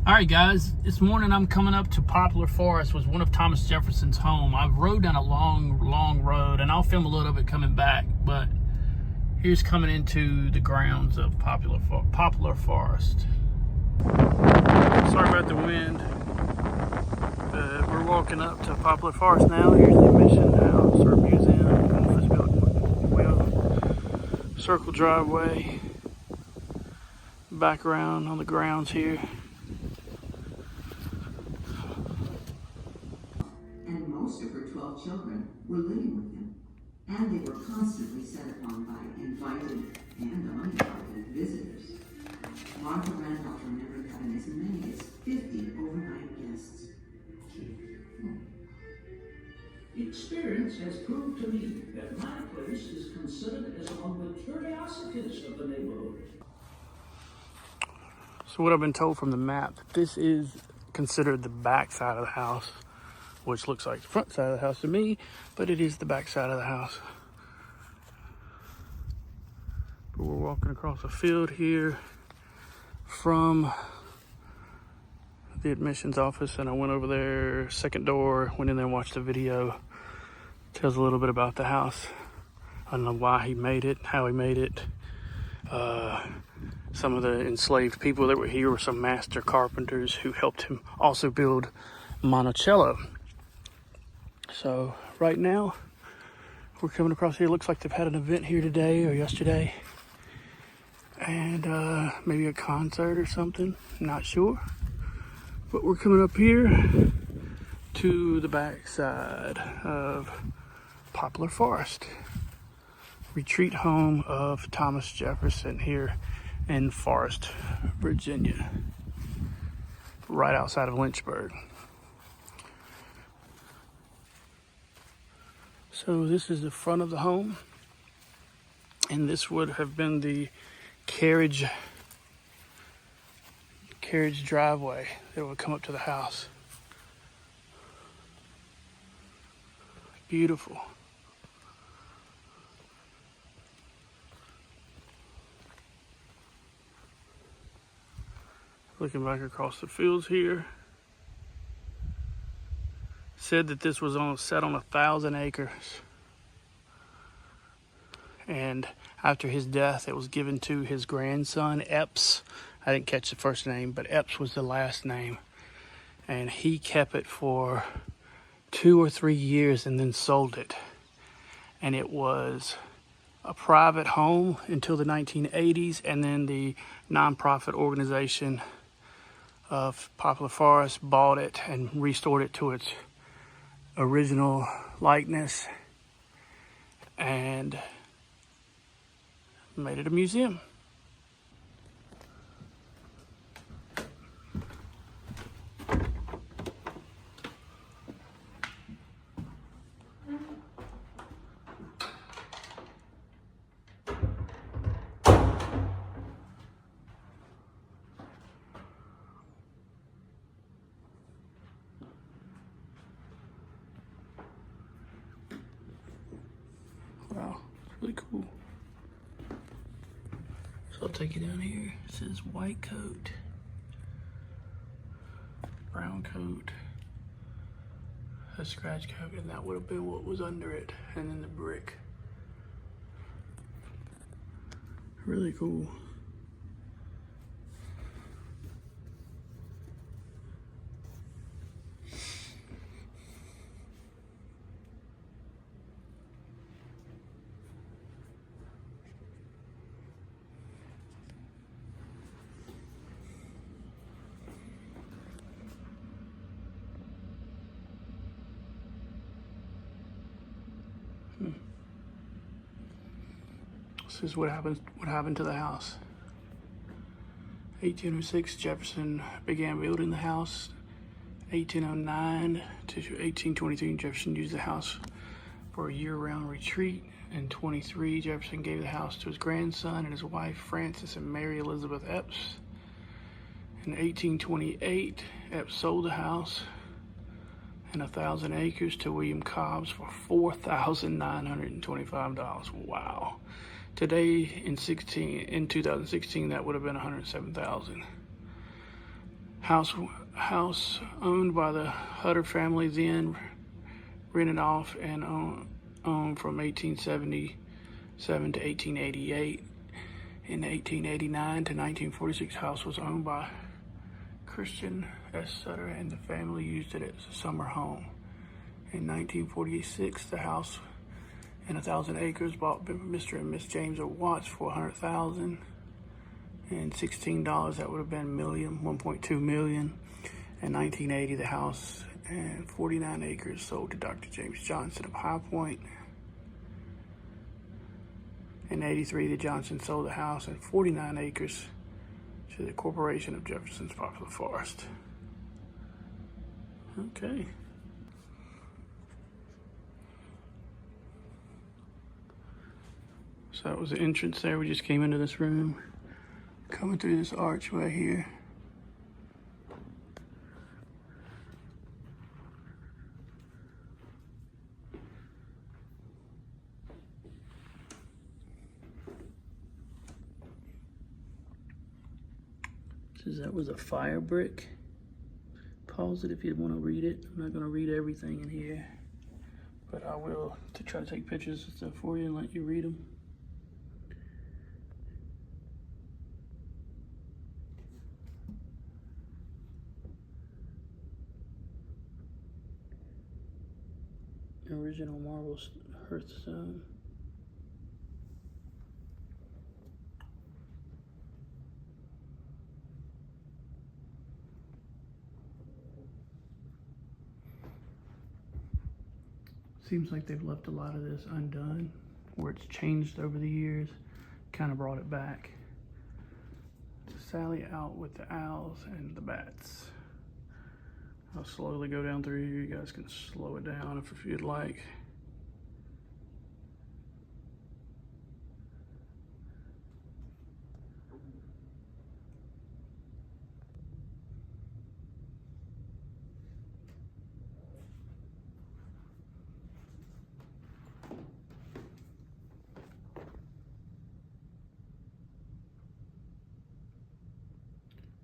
All right, guys, this morning I'm coming up to Poplar Forest, was one of Thomas Jefferson's home. I've rode down a long road, and I'll film a little of it coming back, but here's coming into the grounds of Poplar Forest. Sorry about the wind, but we're walking up to Poplar Forest now. Here's the mission house or museum, office building. We have a circle driveway, background on the grounds here. And most of her 12 children were living with him, and they were constantly set upon by invited and uninvited visitors. Martha Randolph remembered having as many as 50 overnight guests. Experience has proved to me that my place is considered as among the curiosities of the neighborhood. So what I've been told from the map, this is considered the back side of the house, which looks like the front side of the house to me, but it is the back side of the house. But we're walking across a field here from the admissions office, and I went over there, second door, went in there and watched the video. Tells a little bit about the house. I don't know why he made it, how he made it. Some of the enslaved people that were here were some master carpenters who helped him also build Monticello. So right now we're coming across here. Looks like they've had an event here today or yesterday, and maybe a concert or something, not sure. But we're coming up here to the back side of Poplar Forest, retreat home of Thomas Jefferson here in Forest, Virginia, right outside of Lynchburg. So this is the front of the home, and this would have been the carriage driveway that would come up to the house. Beautiful. Looking back across the fields here. Said that this was set on 1,000 acres. And after his death, it was given to his grandson, Epps. I didn't catch the first name, but Epps was the last name. And he kept it for 2 or 3 years and then sold it. And it was a private home until the 1980s, and then the nonprofit organization of Poplar Forest bought it and restored it to its original likeness and made it a museum. Wow, it's really cool. So I'll take you down here. It says white coat, brown coat, a scratch coat, and that would have been what was under it, and then the brick. Really cool. This is what happened to the house. 1806, Jefferson began building the house. 1809 to 1823, Jefferson used the house for a year-round retreat. In 23, Jefferson gave the house to his grandson and his wife, Frances and Mary Elizabeth Epps. In 1828, Epps sold the house and 1,000 acres to William Cobbs for $4,925. Wow. Today, in 2016, that would have been $107,000. House owned by the Hutter family, then rented off and owned from 1877 to 1888. In 1889 to 1946, house was owned by Christian S. Sutter, and the family used it as a summer home. In 1946, the house and 1,000 acres bought Mr. and Miss James Watts for $100,000 and $16. That would have been $1.2 million. In 1980, the house and 49 acres sold to Dr. James Johnson of High Point. In 83, the Johnsons sold the house and 49 acres to the Corporation of Jefferson's Poplar Forest. Okay. So that was the entrance there. We just came into this room, coming through this archway here. Says that was a fire brick. Pause it if you want to read it. I'm not going to read everything in here, but I will to try to take pictures and stuff for you and let you read them. Original marble hearthstone. Seems like they've left a lot of this undone, where it's changed over the years, kind of brought it back. Sally out with the owls and the bats. I'll slowly go down through here. You guys can slow it down if you'd like.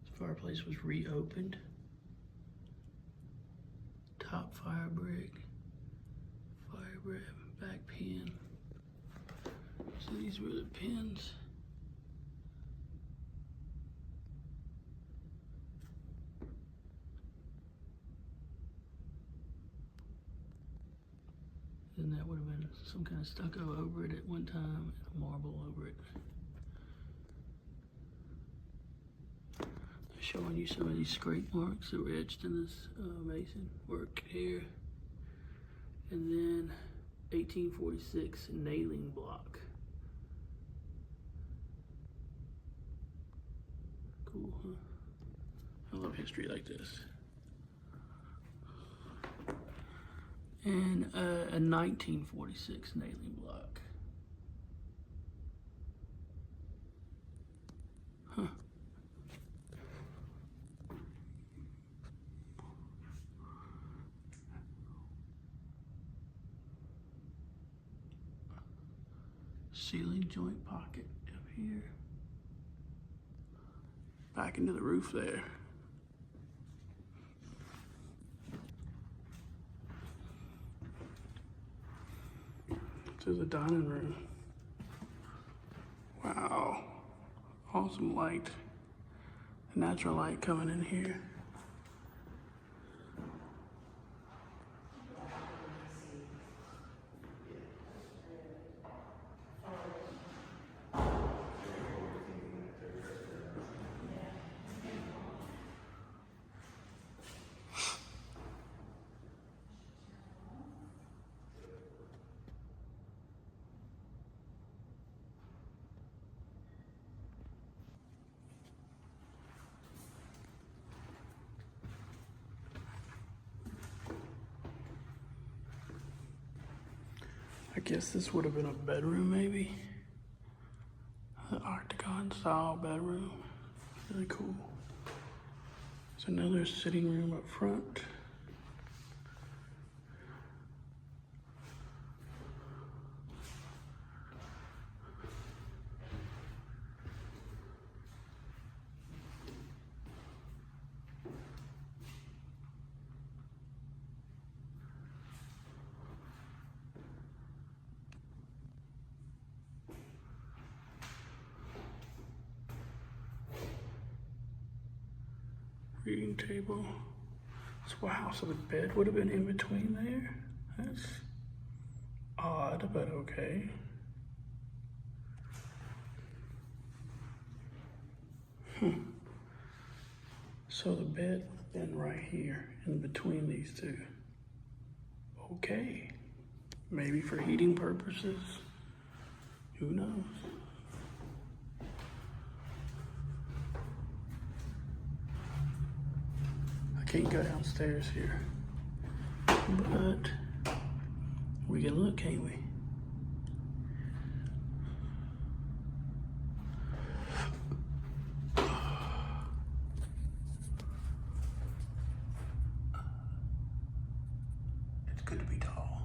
This fireplace was reopened. Top fire brick, back pin. So these were the pins. And that would have been some kind of stucco over it at one time, and a marble over it. Showing you some of these scrape marks that were etched in this mason work here. And then 1846 nailing block. Cool, huh? I love history like this. And a 1946 nailing block. Huh. Ceiling joint pocket up here. Back into the roof there. To the dining room. Wow. Awesome light. The natural light coming in here. I guess this would have been a bedroom, maybe. The octagon style bedroom. Really cool. There's another sitting room up front. Reading table. Wow, so the bed would have been in between there? That's odd, but okay. So the bed would have been right here in between these two. Okay. Maybe for heating purposes. Who knows? I can't go downstairs here. But we can look, can't we? It's good to be tall.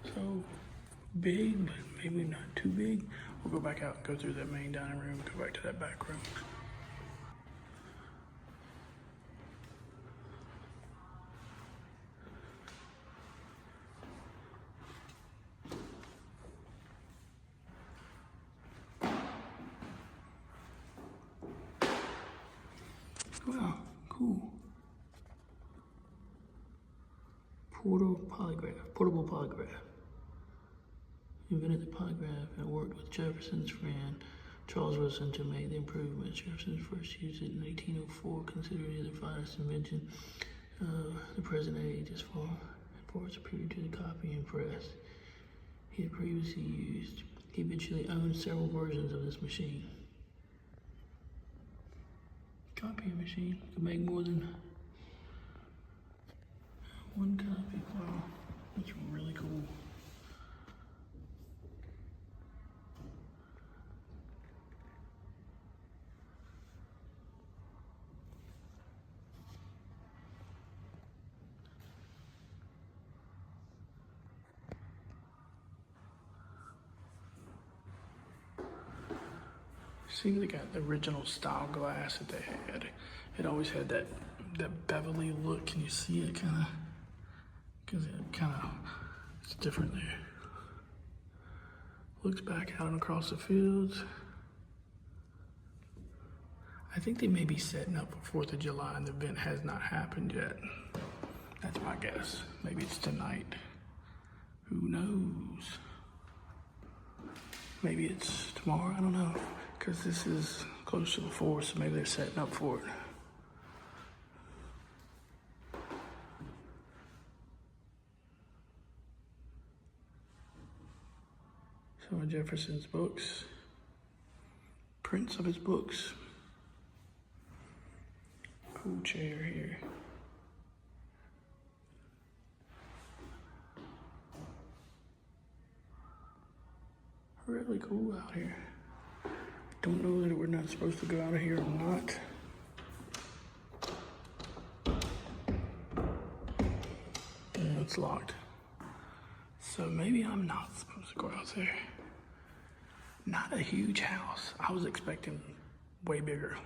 So big, but maybe not too big. We'll go back out and go through that main dining room, go back to that back room. Wow, cool. Portable polygraph. Invented the polygraph and worked with Jefferson's friend Charles Wilson to make the improvements. Jefferson first used it in 1804, considered it the finest invention of the present age as far reports appeared to the copying press he had previously used. He eventually owned several versions of this machine. Copying machine could make more than one copy. Wow, that's really cool. See, they got the original style glass that they had. It always had that bevelly look. Can you see it kind of? Because it's different there. Looks back out and across the fields. I think they may be setting up for 4th of July and the event has not happened yet. That's my guess. Maybe it's tonight. Who knows? Maybe it's tomorrow, I don't know. Because this is close to the 4th, so maybe they're setting up for it. Some of Jefferson's books, prints of his books. Cool chair here. Really cool out here. Don't know that we're not supposed to go out of here or not. Yeah, it's locked. So maybe I'm not supposed to go out there. Not a huge house. I was expecting way bigger,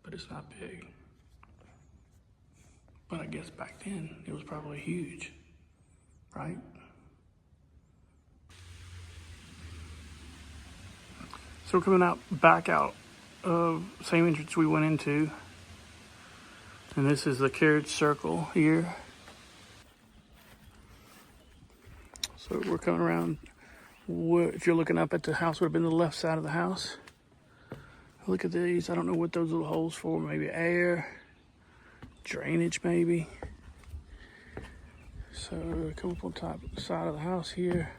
but it's not big. But I guess back then it was probably huge, right? So we're coming back out of the same entrance we went into. And this is the carriage circle here. So we're coming around. If you're looking up at the house, would have been the left side of the house. Look at these. I don't know what those little holes for. Maybe air, drainage maybe. So come up on top side of the house here.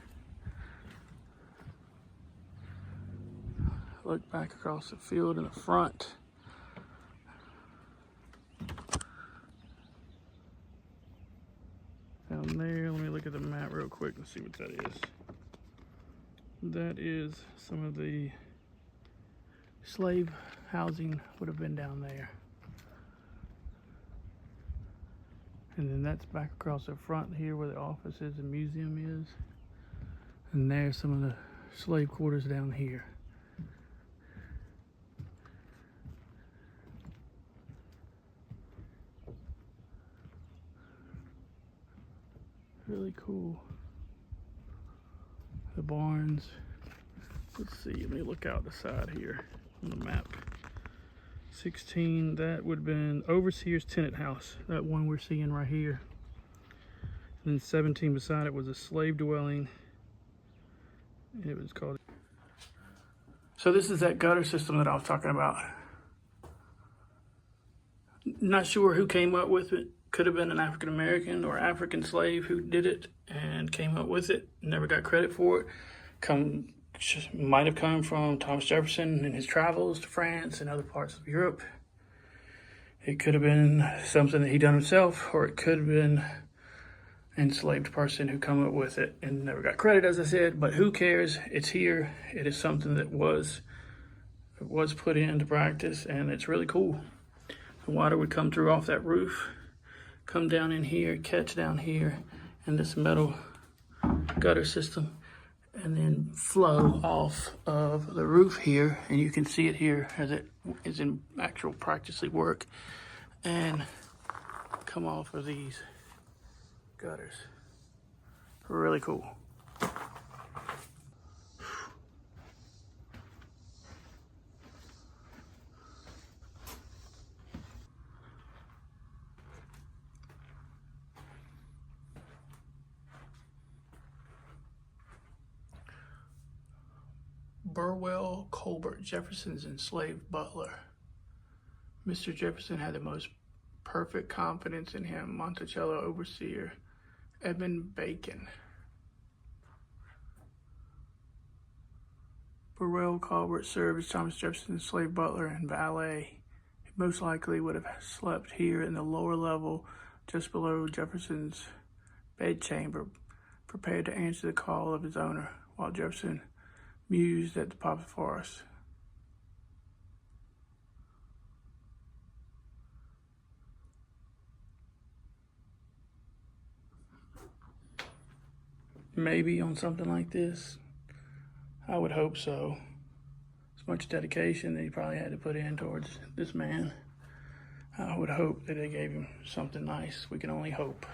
Look back across the field in the front. Down there, let me look at the map real quick and see what that is. That is some of the slave housing would have been down there. And then that's back across the front here where the office is and museum is. And there's some of the slave quarters down here. Really cool. the barns. Let's see, let me look out the side here on the map. 16, that would have been Overseer's Tenant House, that one we're seeing right here. And then 17 beside it was a slave dwelling. It was called. So this is that gutter system that I was talking about. Not sure who came up with it. Could have been an African American or African slave who did it and came up with it. Never got credit for it. Might have come from Thomas Jefferson in his travels to France and other parts of Europe. It could have been something that he done himself, or it could have been an enslaved person who come up with it and never got credit, as I said. But who cares? It's here. It is something that was put into practice, and it's really cool. The water would come through off that roof, come down in here, catch down here, and this metal gutter system, and then flow off of the roof here. And you can see it here as it is in actual practically work, and come off of these gutters. Really cool. Burwell Colbert, Jefferson's enslaved butler. Mr. Jefferson had the most perfect confidence in him. Monticello overseer, Edmund Bacon. Burwell Colbert served as Thomas Jefferson's slave butler and valet. He most likely would have slept here in the lower level, just below Jefferson's bedchamber, prepared to answer the call of his owner, while Jefferson mused at the poplar forest. Maybe on something like this, I would hope so. As much dedication that he probably had to put in towards this man, I would hope that they gave him something nice. We can only hope.